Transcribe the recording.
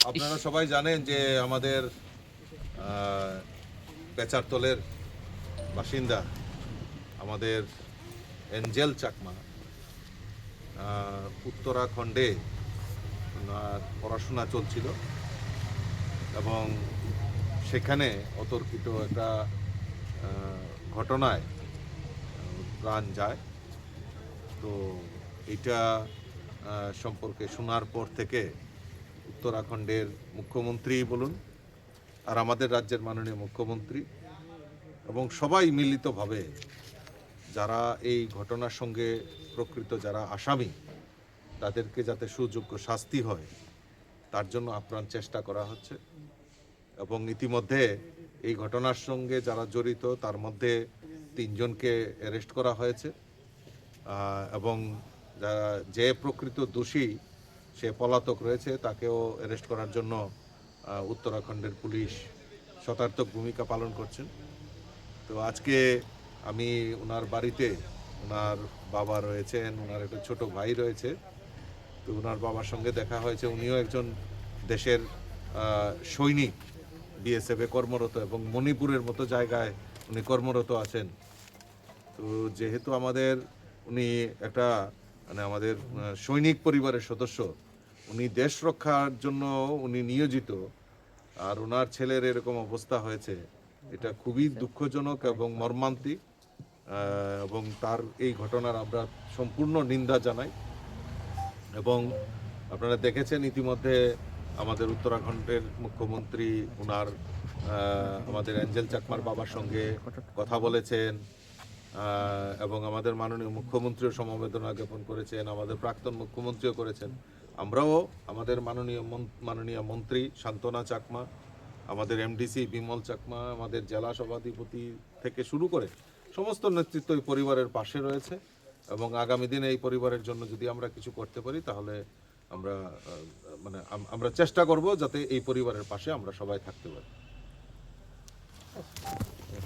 আপনারা সবাই জানেন যে আমাদের পেচারতলের বাসিন্দা আমাদের এঞ্জেল চাকমা উত্তরাখণ্ডে ওনার পড়াশোনা চলছিল এবং সেখানে অতর্কিত একটা ঘটনায় প্রাণ যায়। তো এটা সম্পর্কে শোনার পর থেকে উত্তরাখণ্ডের মুখ্যমন্ত্রী বলুন আর আমাদের রাজ্যের মাননীয় মুখ্যমন্ত্রী এবং সবাই মিলিতভাবে যারা এই ঘটনার সঙ্গে প্রকৃত যারা আসামি তাদেরকে যাতে সুযোগ্য শাস্তি হয় তার জন্য আপ্রাণ চেষ্টা করা হচ্ছে এবং ইতিমধ্যে এই ঘটনার সঙ্গে যারা জড়িত তার মধ্যে 3 জনকে অ্যারেস্ট করা হয়েছে এবং যে প্রকৃত দোষী সে পলাতক রয়েছে তাকেও অ্যারেস্ট করার জন্য উত্তরাখণ্ডের পুলিশ শতার্থক ভূমিকা পালন করছেন। তো আজকে আমি ওনার বাড়িতে, ওনার বাবা রয়েছেন, ওনার একটা ছোট ভাই রয়েছে, তো ওনার বাবার সঙ্গে দেখা হয়েছে। উনিও একজন দেশের সৈনিক, বিএসএফে কর্মরত এবং মণিপুরের মতো জায়গায় উনি কর্মরত আছেন। তো যেহেতু উনি একটা আমাদের সৈনিক পরিবারের সদস্য, উনি দেশ রক্ষার জন্য উনি নিয়োজিত, আর ওনার ছেলের এরকম অবস্থা হয়েছে, এটা খুবই দুঃখজনক এবং মর্মান্তিক এবং তার এই ঘটনার আমরা সম্পূর্ণ নিন্দা জানাই। এবং আপনারা দেখেছেন ইতিমধ্যে আমাদের উত্তরাখণ্ডের মুখ্যমন্ত্রী ওনার আমাদের এঞ্জেল চাকমার বাবার সঙ্গে কথা বলেছেন এবং আমাদের মাননীয় মুখ্যমন্ত্রীও সমবেদনা জ্ঞাপন করেছেন, আমাদের প্রাক্তন মুখ্যমন্ত্রীও করেছেন। আমরাও আমাদের মাননীয় মন্ত্রী শান্তনা চাকমা, আমাদের এমডিসি বিমল চাকমা, আমাদের জেলা সভাধিপতি থেকে শুরু করে সমস্ত নেতৃত্ব এই পরিবারের পাশে রয়েছে এবং আগামী দিনে এই পরিবারের জন্য যদি আমরা কিছু করতে পারি তাহলে আমরা চেষ্টা করব যাতে এই পরিবারের পাশে আমরা সবাই থাকতে পারি।